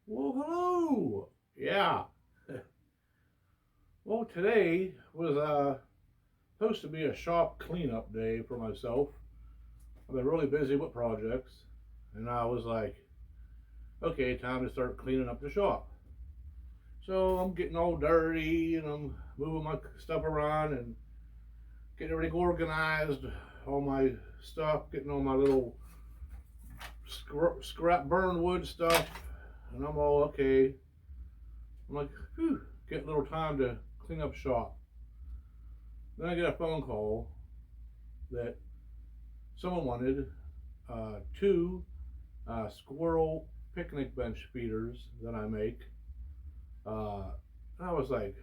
Well, hello. Yeah. Well, today was supposed to be a shop cleanup day for myself. I've been really busy with projects, and I was like, okay, time to start cleaning up the shop. So I'm getting all dirty, and I'm moving my stuff around and getting everything organized, all my stuff, getting all my little scrap burn wood stuff, and I'm all okay. I'm like, whew, get a little time to clean up shop. Then I get a phone call that someone wanted two Squirrel picnic bench feeders that I make. Uh, and I was like,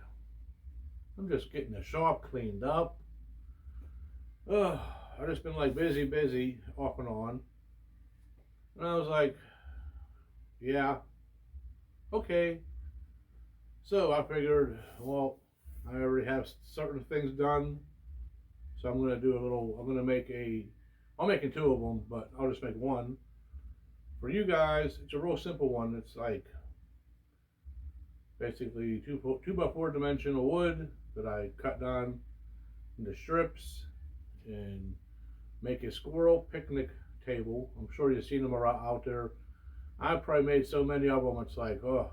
I'm just getting the shop cleaned up. Ugh, I just been like busy, off and on. And I was like, yeah, okay. So I figured, well, I already have certain things done, so I'm gonna do a little. I'm gonna make a. I'm making two of them, but I'll just make one for you guys. It's a real simple one. It's like basically two by four dimensional wood that I cut down into strips and make a squirrel picnic table. I'm sure you've seen them around out there. I've probably made so many of them. It's like, oh,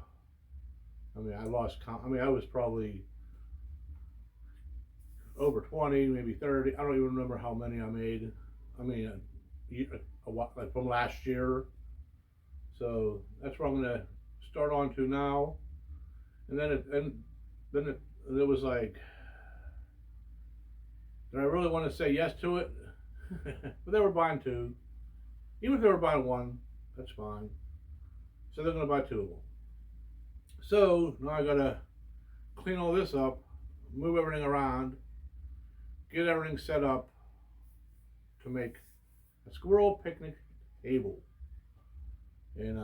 I mean, I lost count. I mean, I was probably over 20, maybe 30. I don't even remember how many I made. I mean, like from last year. So that's what I'm gonna start on to now. And then it was like, did I really want to say yes to it? But they were buying two. Even if they were buying one, that's fine. So they're gonna buy two of them. So now I gotta clean all this up, move everything around, get everything set up to make a squirrel picnic table. And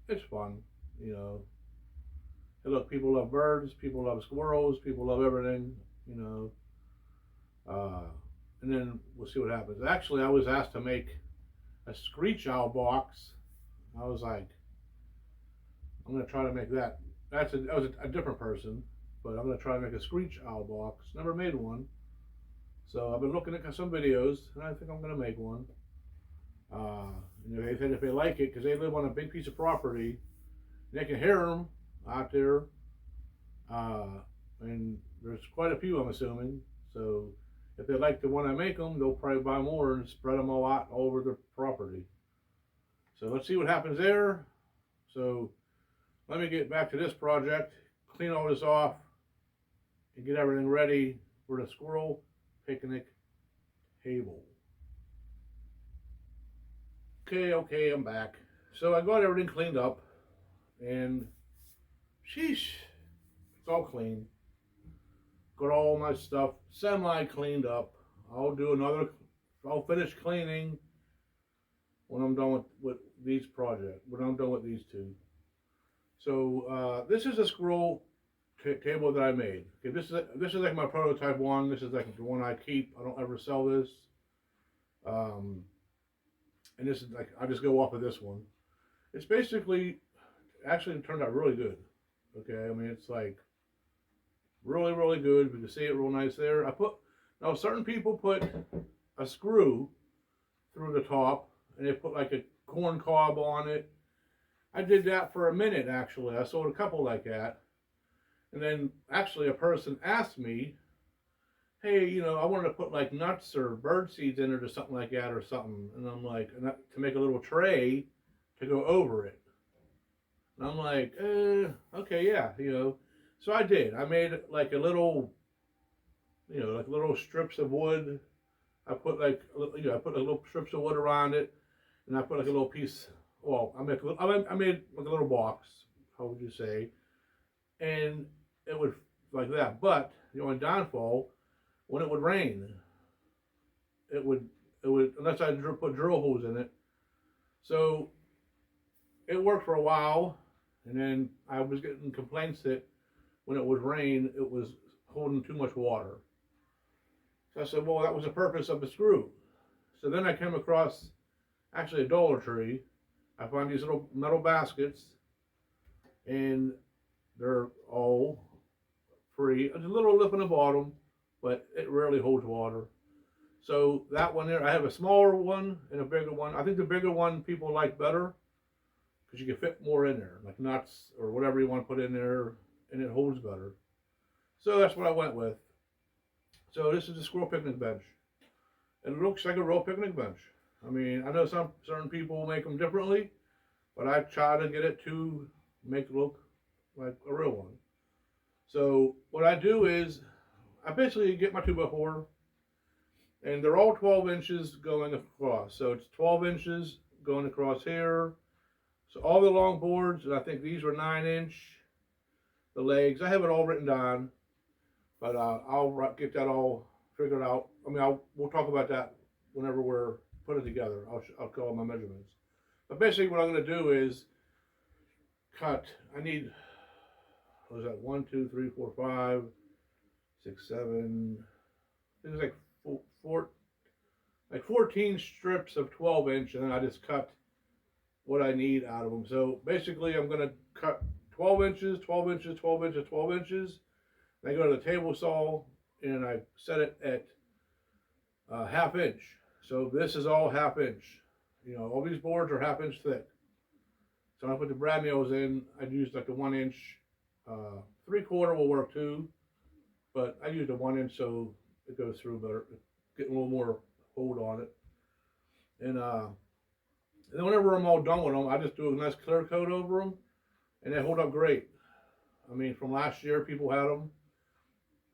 it's fun, you know. Hey, look, people love birds, people love squirrels, people love everything, you know. And then we'll see what happens. Actually, I was asked to make a screech owl box. I was like, I'm gonna try to make that. That was a different person, but I'm gonna try to make a screech owl box. Never made one, so I've been looking at some videos, and I think I'm gonna make one. You know, they said if they like it, because they live on a big piece of property, they can hear them out there, and there's quite a few, I'm assuming. So if they like the one I make them, they'll probably buy more and spread them all out all over the property. So let's see what happens there. So let me get back to this project, clean all this off, and get everything ready for the squirrel picnic table. Okay, I'm back. So I got everything cleaned up, and sheesh, it's all clean. Got all my stuff semi cleaned up. I'll finish cleaning when I'm done with these projects, when I'm done with these two. So this is a scroll table that I made. Okay, this is like my prototype one. This is like the one I keep. I don't ever sell this. Um, and this is like, I just go off of this one. It's basically, actually it turned out really good. Okay, I mean, it's like really good. We can see it real nice there. Now certain people put a screw through the top, and they put like a corn cob on it. I did that for a minute, actually. I sold a couple like that. And then actually a person asked me, hey, you know, I wanted to put like nuts or bird seeds in it or something like that or something. And I'm like, to make a little tray to go over it. And I'm like, okay, yeah, you know. So I did. I made like a little, you know, like little strips of wood. I put like, you know, I put a little strips of wood around it, and I put like a little piece. Well, I made like a little box. How would you say? And it would like that. But the only downfall, when it would rain, it would unless I put drill holes in it. So it worked for a while, and then I was getting complaints that when it would rain, it was holding too much water. So I said, well, that was the purpose of the screw. So then I came across actually a Dollar Tree. I found these little metal baskets, and they're all free. There's a little lip in the bottom, but it rarely holds water. So that one there, I have a smaller one and a bigger one. I think the bigger one people like better because you can fit more in there, like nuts or whatever you want to put in there, and it holds better. So that's what I went with. So this is the squirrel picnic bench. It looks like a real picnic bench. I mean, I know some certain people make them differently, but I try to get it to make it look like a real one. So what I do is I basically get my 2x4, and they're all 12 inches going across. So it's 12 inches going across here. So all the long boards, and I think these were 9-inch. The legs, I have it all written down, but I'll get that all figured out. I mean, we'll talk about that whenever we're putting it together. I'll call my measurements. But basically, what I'm going to do is cut. I need, what was that? 1, 2, 3, 4, 5, 6, 7. I think it's like 14 strips of 12-inch, and then I just cut what I need out of them. So basically, I'm going to cut 12 inches, 12 inches, 12 inches, 12 inches. Then I go to the table saw and I set it at 1/2 inch. So this is all 1/2 inch. You know, all these boards are 1/2 inch thick. So when I put the brad nails in, I'd use like a 1 inch, 3/4 will work too, but I used a 1 inch so it goes through better, get a little more hold on it. And then whenever I'm all done with them, I just do a nice clear coat over them, and they hold up great. I mean, from last year, people had them,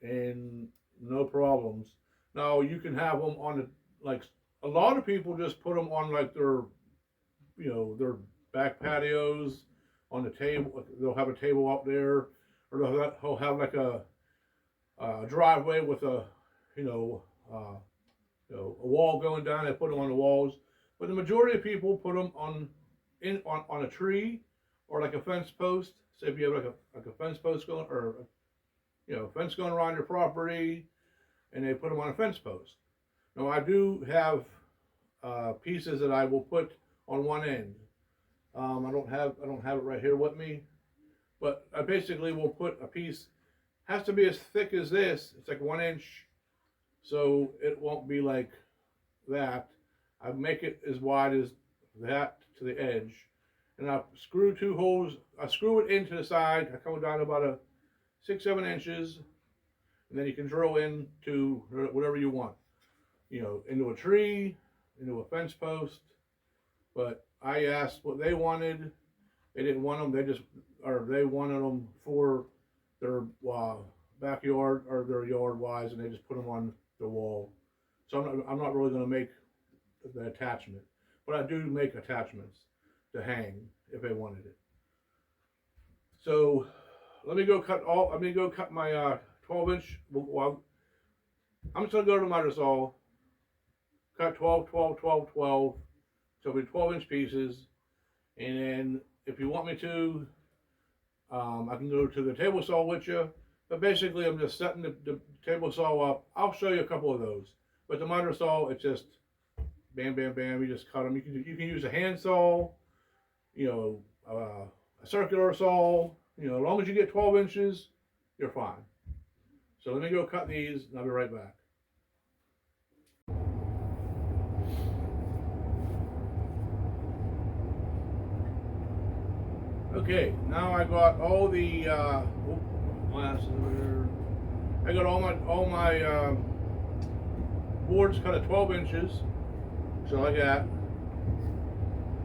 and no problems. Now, you can have them on the, like, a lot of people just put them on, like, their, you know, their back patios, on the table. They'll have a table out there, or they'll have like a driveway with a, a wall going down. They put them on the walls. But the majority of people put them on a tree or like a fence post. So if you have like a fence post going, or fence going around your property, and they put them on a fence post. Now I do have pieces that I will put on one end. I don't have it right here with me, but I basically will put a piece. Has to be as thick as this. It's like 1 inch, so it won't be like that. I make it as wide as that to the edge, and I screw 2 holes. I screw it into the side. I come down about a 6-7 inches, and then you can drill into whatever you want. Into a tree, into a fence post. But I asked what they wanted. They didn't want them. They wanted them for their backyard or their yard wise, and they just put them on the wall. So I'm not really going to make the attachment, but I do make attachments to hang if they wanted it. So let me go cut my 12-inch. Well, I'm just going to go to the miter saw, cut 12, 12, 12, 12. So it'll be 12-inch pieces. And then if you want me to, I can go to the table saw with you. But basically, I'm just setting the table saw up. I'll show you a couple of those. But the miter saw, it's just bam, bam, bam. You just cut them. You can use a hand saw, a circular saw. As long as you get 12 inches, you're fine. So let me go cut these, and I'll be right back. Okay, now I got all the glasses over here. I got all my boards cut at 12 inches, so like that.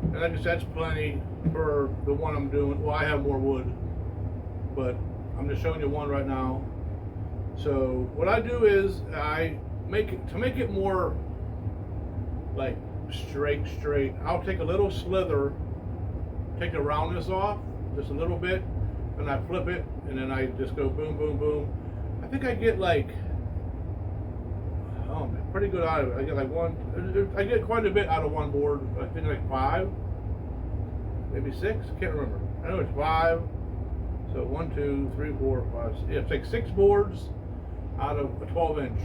And like I said, that's plenty for the one I'm doing. Well, I have more wood, but I'm just showing you one right now. So what I do is I make it more like straight. I'll take a little slither, take the roundness off just a little bit, and I flip it, and then I just go boom, boom, boom. I think I get like, pretty good out of it. I get quite a bit out of one board. I think like 5, maybe 6. Can't remember. I know it's 5. So 1, 2, 3, 4, 5. Yeah, it's like 6 boards out of a 12-inch.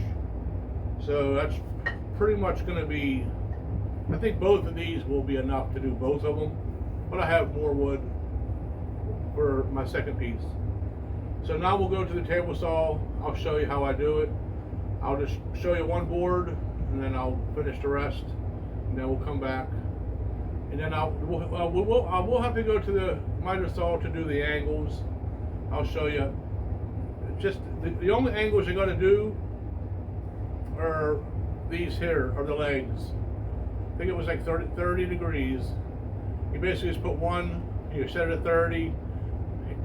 So that's pretty much going to be. I think both of these will be enough to do both of them. But I have more wood for my second piece. So now we'll go to the table saw. I'll show you how I do it. I'll just show you one board, and then I'll finish the rest, and then we'll come back. And then we'll have to go to the miter saw to do the angles. I'll show you. Just the only angles you got to do are these here, are the legs. I think it was like 30 degrees. You basically just put one, you set it at 30,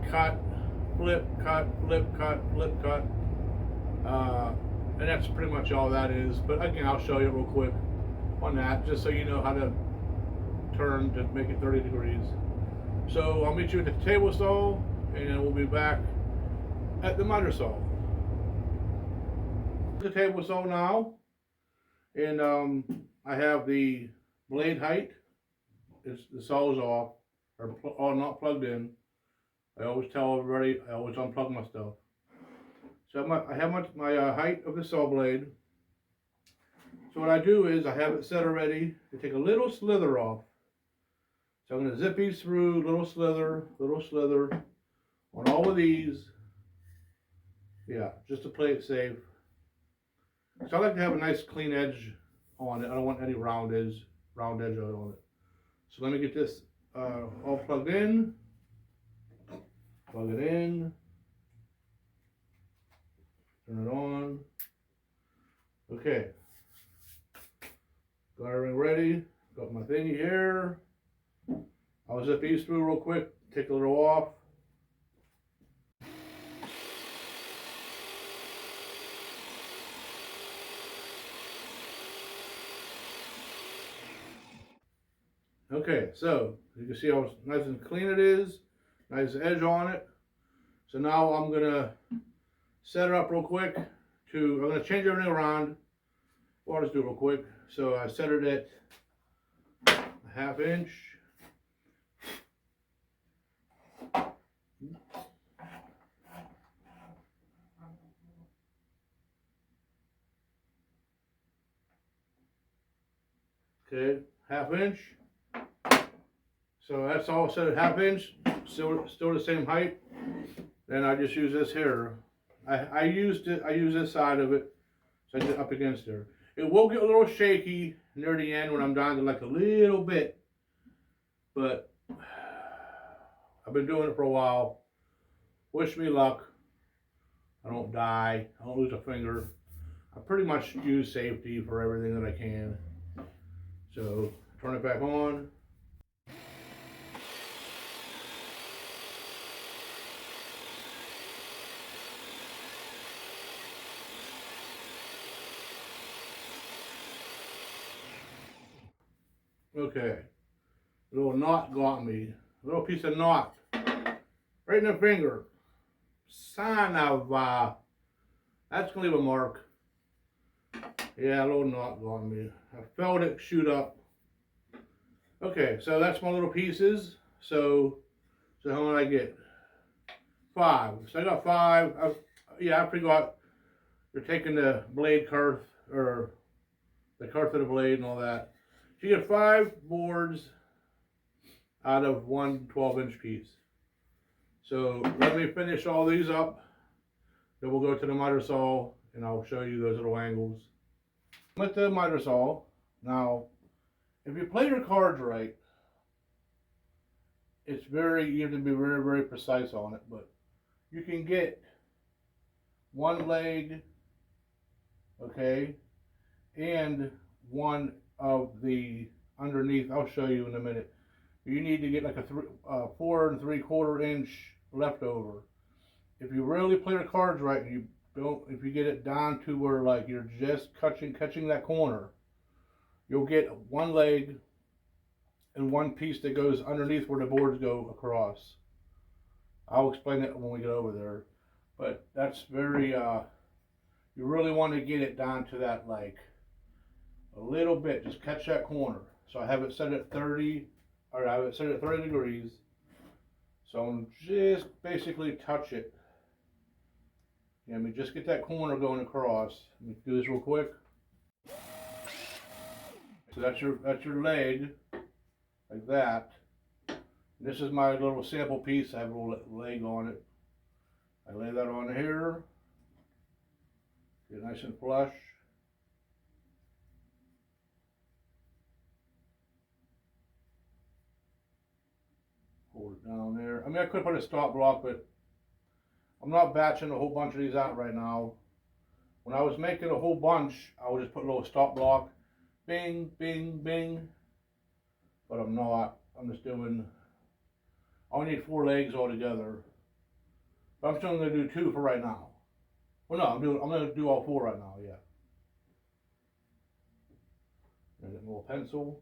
cut, flip, cut, flip, cut, flip, cut. And that's pretty much all that is. But again, I'll show you real quick on that, just so you know how to turn to make it 30 degrees. So I'll meet you at the table saw, and then we'll be back at the miter saw. The table saw now, and I have the blade height. The saw is off, or not plugged in. I always tell everybody, I always unplug my stuff. So I have my height of the saw blade. So what I do is I have it set already to take a little slither off. So I'm going to zip these through, little slither on all of these. Yeah, just to play it safe. So I like to have a nice clean edge on it. I don't want any round edge on it. So let me get this all plugged in. Plug it in. Turn it on. Okay. Got everything ready. Got my thingy here. I'll zip these through real quick. Take a little off. Okay, so you can see how nice and clean it is. Nice edge on it. So now I'm gonna set it up real quick. I'm gonna change everything around. Well, I'll just do it real quick. So I set it at a 1/2 inch. Okay, 1/2 inch. So that's all set at 1/2 inch. Still the same height. Then I just use this here. I use this side of it, so I get up against there. It will get a little shaky near the end when I'm down to like a little bit, but I've been doing it for a while. Wish me luck. I don't die. I don't lose a finger. I pretty much use safety for everything that I can. So turn it back on. Okay, a little knot got me. A little piece of knot right in the finger. Son of that's gonna leave a mark. Yeah, a little knot got me. I felt it shoot up. Okay, so that's my little pieces. So how many I get? 5. So I got 5. I forgot you're taking the blade girth, or the girth of the blade and all that. So you get 5 boards out of one 12-inch piece. So let me finish all these up. Then we'll go to the miter saw and I'll show you those little angles. With the miter saw, now, if you play your cards right, you have to be very, very precise on it, but you can get one leg, okay, and one of the underneath. I'll show you in a minute. You need to get like a 4 3/4 inch leftover. If you really play your cards right, and if you get it down to where like you're just catching that corner, you'll get one leg and one piece that goes underneath where the boards go across. I'll explain it when we get over there, but that's very you really want to get it down to that, like a little bit, just catch that corner. So I have it set at 30, or I have it set at 30 degrees. So I'm just basically touch it. Let me just get that corner going across. Let me do this real quick. So that's your leg, like that. This is my little sample piece. I have a little leg on it. I lay that on here. Get it nice and flush. Hold it down there. I mean, I could put a stop block, but I'm not batching a whole bunch of these out right now. When I was making a whole bunch, I would just put a little stop block. Bing, bing, bing. But I'm not. I'm just doing, I only need 4 legs altogether. But I'm still going to do 2 for right now. Well, no, I'm going to do all 4 right now, yeah. There's a little pencil.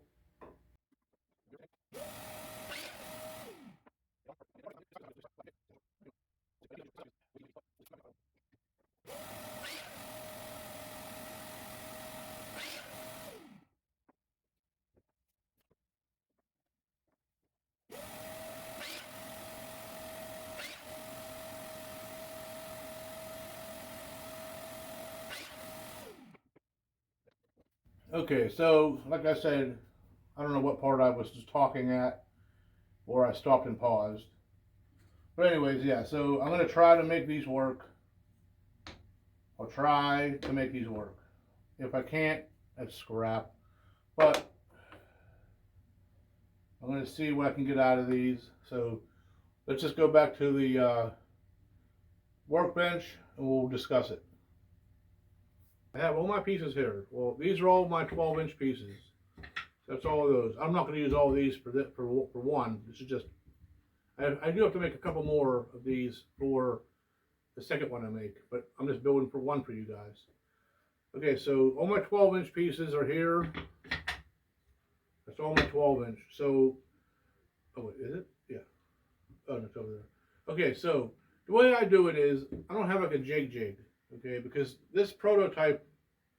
Okay, so like I said, I don't know what part I was just talking at, or I stopped and paused. But anyways, yeah, so I'm going to try to make these work. I'll try to make these work. If I can't, that's scrap. But I'm going to see what I can get out of these. So let's just go back to the workbench and we'll discuss it. I have all my pieces here. Well, these are all my 12-inch pieces. That's all of those. I'm not going to use all these for one. This is just, I do have to make a couple more of these for the second one I make, but I'm just building for one for you guys. Okay, so all my 12-inch pieces are here. That's all my 12-inch. So, oh wait, is it? Yeah. Oh, no, it's over there. Okay, so the way I do it is, I don't have like a jig, okay, because this prototype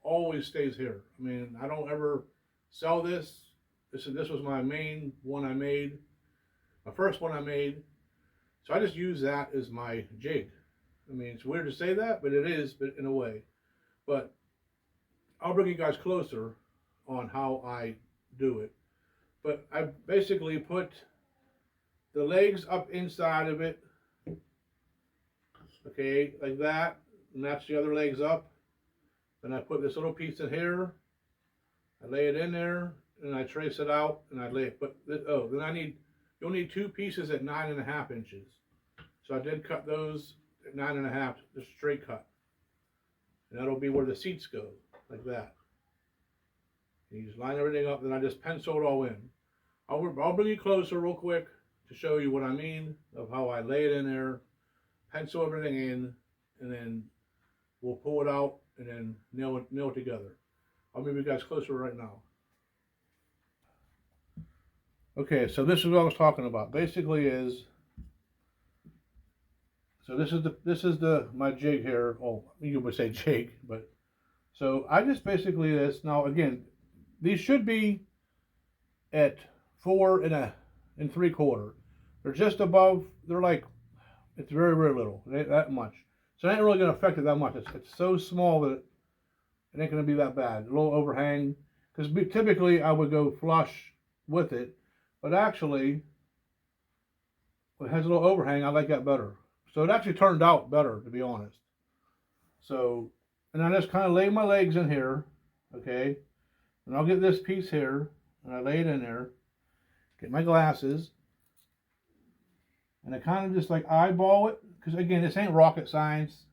always stays here. I mean, I don't ever sell this. This was my main one I made, my first one I made. So I just use that as my jig. I mean, it's weird to say that, but it is, but in a way. But I'll bring you guys closer on how I do it. But I basically put the legs up inside of it, okay, like that, and that's the other legs up. Then I put this little piece in here, I lay it in there, and I trace it out, and I lay it, but, oh, then you'll need 2 pieces at 9.5 inches. So I did cut those at 9.5, just straight cut. And that'll be where the seats go, like that. And you just line everything up, then I just pencil it all in. I'll bring you closer real quick to show you what I mean, of how I lay it in there, pencil everything in, and then we'll pull it out and then nail it together. I'll move you guys closer right now. Okay, so this is what I was talking about. Basically is, so this is my jig here. Oh, you would say jig, but so I just basically this. Now again, these should be at 4 3/4. They're just above. They're like, it's very little. It ain't that much. So it ain't really gonna affect it that much. It's so small that it ain't gonna be that bad. A little overhang, because typically I would go flush with it, but actually, it has a little overhang. I like that better. So it actually turned out better, to be honest. So, and I just kind of lay my legs in here, okay? And I'll get this piece here, and I lay it in there, get my glasses, and I kind of just like eyeball it, because again, this ain't rocket science.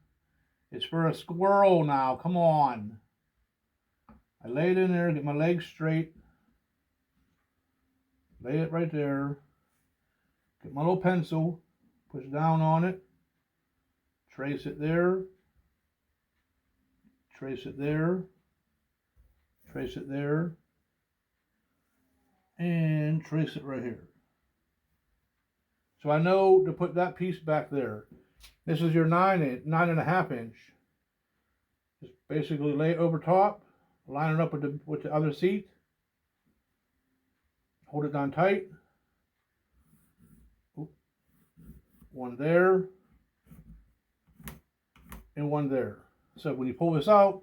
It's for a squirrel now, come on. I lay it in there, get my legs straight, lay it right there, get my little pencil, push down on it, trace it there, trace it there, trace it there, and trace it right here. So I know to put that piece back there. This is your 9.5 inch. Just basically lay it over top, line it up with the other seat, hold it down tight. One there, and one there. So when you pull this out,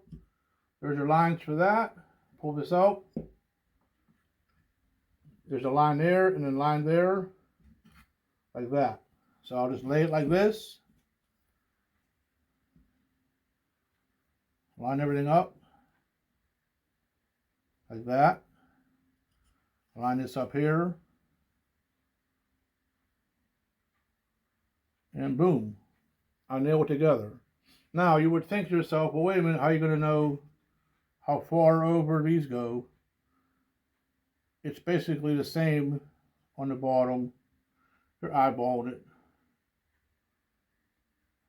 there's your lines for that. Pull this out. There's a line there and then line there. like that. So I'll just lay it like this, line everything up like that, line this up here, and boom, I nail it together. Now you would think to yourself, well, wait a minute, how are you going to know how far over these go? It's basically the same on the bottom. They're eyeballing it.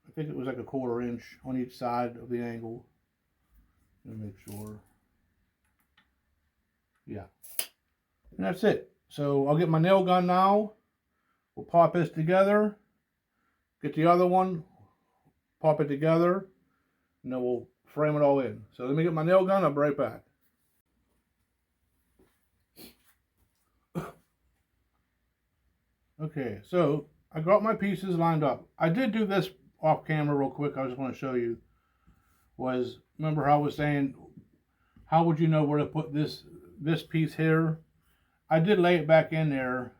I think it was like a 1/4 inch on each side of the angle. Let me make sure. Yeah. And that's it. So I'll get my nail gun now. We'll pop this together. Get the other one. Pop it together. And then we'll frame it all in. So let me get my nail gun. I'll be right back. Okay, so I got my pieces lined up. I did do this off camera real quick. I just want to show you. Remember how I was saying, how would you know where to put this piece here? I did lay it back in there,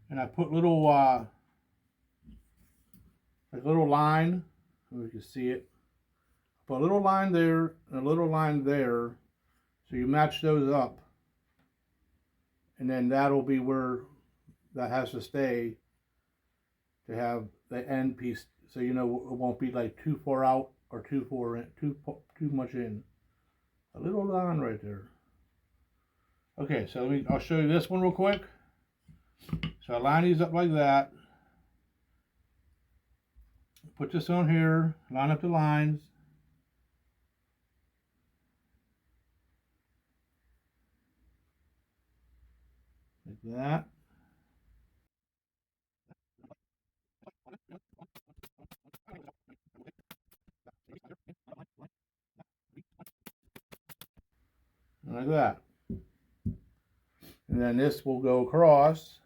and I put little like a little line, so you can see it. Put a little line there and a little line there, so you match those up, and then that'll be where that has to stay to have the end piece, so you know it won't be like too far out or too much in. A little line right there. Okay, so I'll show you this one real quick. So I line these up like that. Put this on here, line up the lines. Like that. Like that. And then this will go across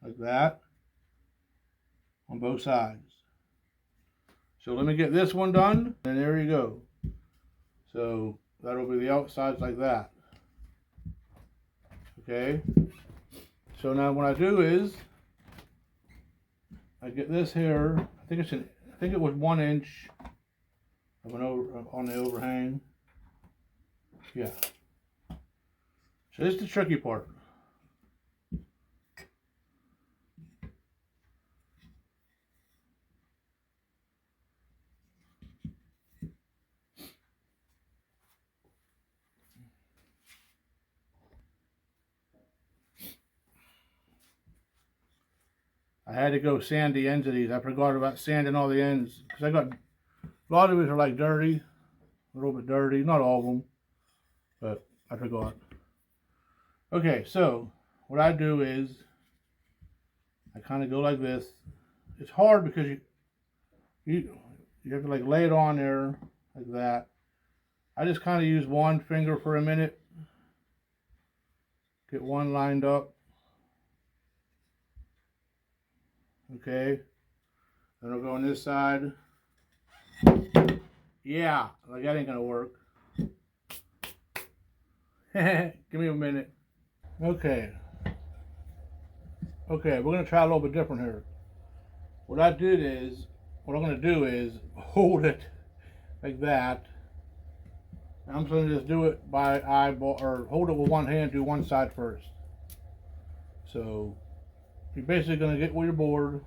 like that on both sides. So let me get this one done, and there you go. So that'll be the outsides like that. Okay. So now what I do is I get this here. I think it was 1 inch of on the overhang. Yeah. So this is the tricky part. I had to go sand the ends of these. I forgot about sanding all the ends because I got a lot of these are like dirty, a little bit dirty. Not all of them, but I forgot. Okay, so what I do is I kind of go like this. It's hard because you have to like lay it on there like that. I just kind of use one finger for a minute. Get one lined up. Okay. Then I'll go on this side. Yeah, like that ain't gonna work. Give me a minute. Okay, we're gonna try a little bit different here. What I'm gonna do is hold it like that. I'm gonna just do it by eyeball, or hold it with one hand, do one side first. So you're basically gonna get with your board,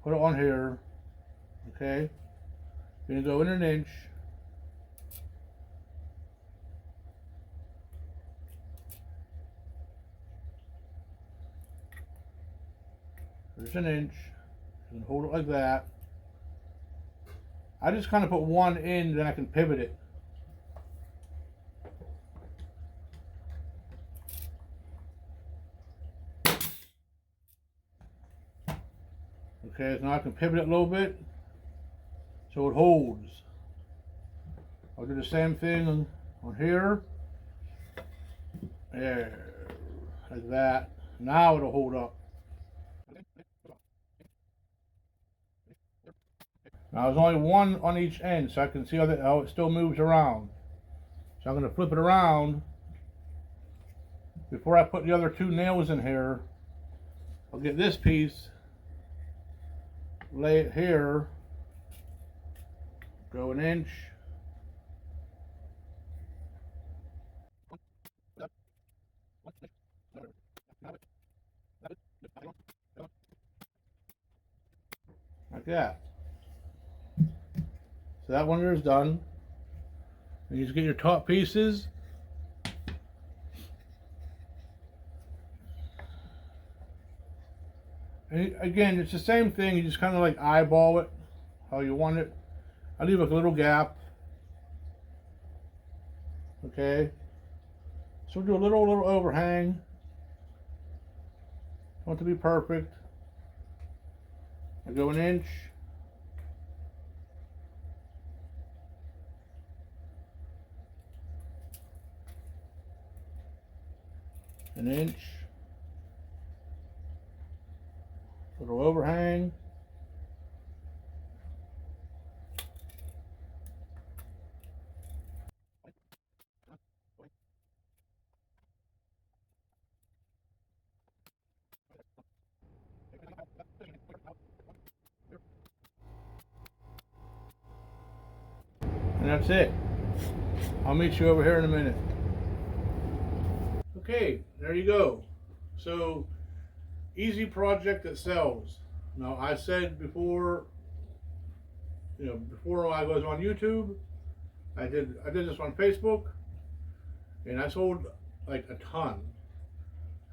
put it on here, okay? You're gonna go in 1 inch. There's 1 inch. You can hold it like that. I just kind of put one in, then I can pivot it. Okay, so now I can pivot it a little bit so it holds. I'll do the same thing on here. There, like that. Now it'll hold up. Now there's only one on each end, so I can see how it still moves around. So I'm going to flip it around. before I put the other 2 nails in here, I'll get this piece, lay it here, go 1 inch. Like that. So that one there is done. And you just get your top pieces. And again, it's the same thing. You just kind of like eyeball it how you want it. I leave a little gap. Okay. So we'll do a little overhang. I want it to be perfect. I go 1 inch. An inch. Little overhang. And that's it. I'll meet you over here in a minute. Okay, there you go. So, easy project that sells. Now, I said before, before I was on YouTube, I did this on Facebook, and I sold like a ton.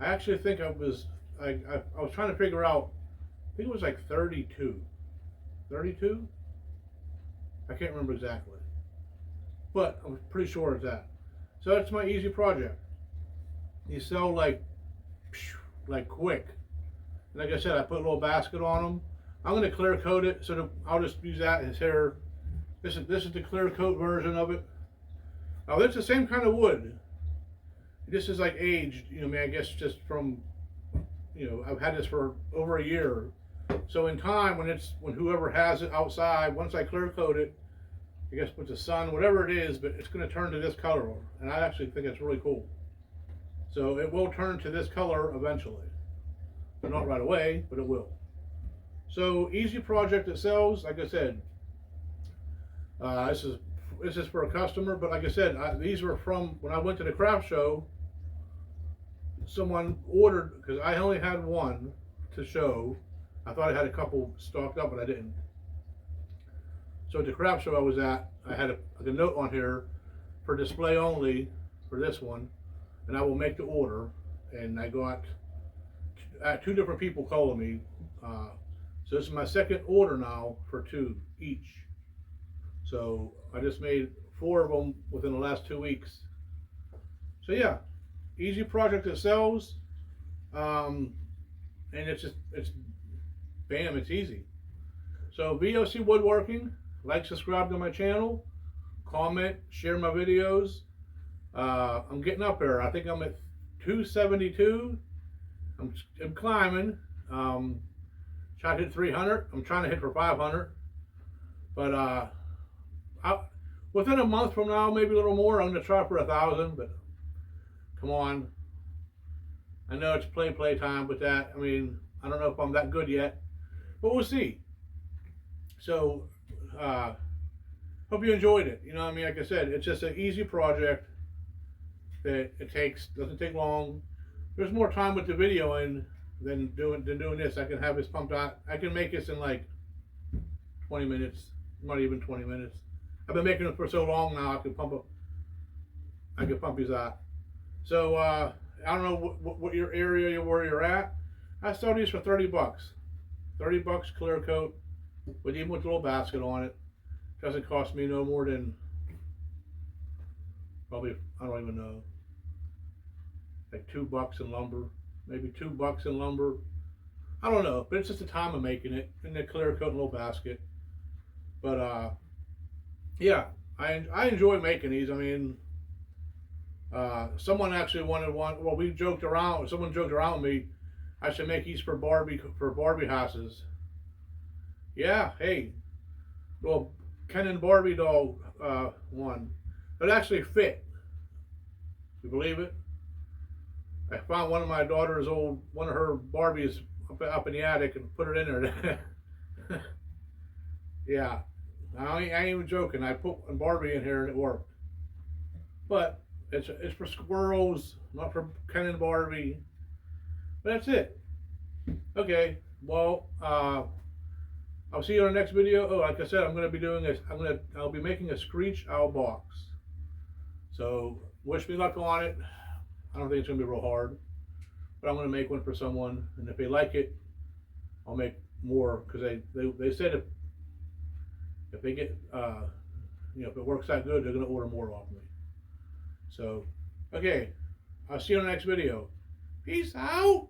I actually think I was trying to figure out, I think it was like 32. 32? I can't remember exactly. But I'm pretty sure it's that. So that's my easy project. You sell like quick. Like I said, I put a little basket on them. I'm going to clear coat it, so I'll just use that as here. This is the clear coat version of it. Now it's the same kind of wood. This is like aged, I guess just from, I've had this for over a year. So in time, when whoever has it outside, once I clear coat it, I guess with the sun, whatever it is, but it's going to turn to this color, and I actually think it's really cool. So it will turn to this color eventually. But not right away, but it will. So easy project that sells. Like I said, this is for a customer, but like I said, these were from when I went to the craft show. Someone ordered, because I only had one to show. I thought I had a couple stocked up, but I didn't. So at the craft show I was at, I had a note on here for display only for this one, and I will make the order. And I got 2 different people calling me. So this is my second order now for 2 each. So I just made 4 of them within the last 2 weeks. So yeah, easy project that sells. And it's bam, it's easy. So VOC Woodworking, like, subscribe to my channel, comment, share my videos. I'm getting up there. I think I'm at 272. I'm climbing. Trying to hit 300. I'm trying to hit for 500. But within a month from now, maybe a little more, I'm going to try for 1,000. But come on. I know it's play time with that. I mean, I don't know if I'm that good yet, but we'll see. So, hope you enjoyed it. Like I said, it's just an easy project that doesn't take long. There's more time with the videoing than doing this. I can have this pumped out. I can make this in like 20 minutes, not even 20 minutes. I've been making it for so long now. I can pump these out. So I don't know what your area where you're at. I sell these for 30 bucks. 30 bucks clear coat, even with a little basket on it. Doesn't cost me no more than probably, I don't even know, like $2 in lumber, maybe $2 in lumber. I don't know, but it's just the time of making it in the clear coat and little basket. But yeah, I enjoy making these. I mean, someone actually wanted one. Well, we joked around. Someone joked around with me. I should make these for Barbie houses. Yeah, hey, well, Ken and Barbie doll one. It actually fit. You believe it? I found one of my daughter's one of her Barbies up in the attic and put it in there. Yeah, I ain't even joking. I put a Barbie in here and it worked. But it's for squirrels, not for Ken and Barbie. But that's it. Okay. Well, I'll see you on the next video. Oh, like I said, I'm gonna be doing this. I'll be making a screech owl box. So wish me luck on it. I don't think it's gonna be real hard, but I'm gonna make one for someone, and if they like it, I'll make more because they said if they get if it works that good, they're gonna order more off me. So, okay, I'll see you on the next video. Peace out.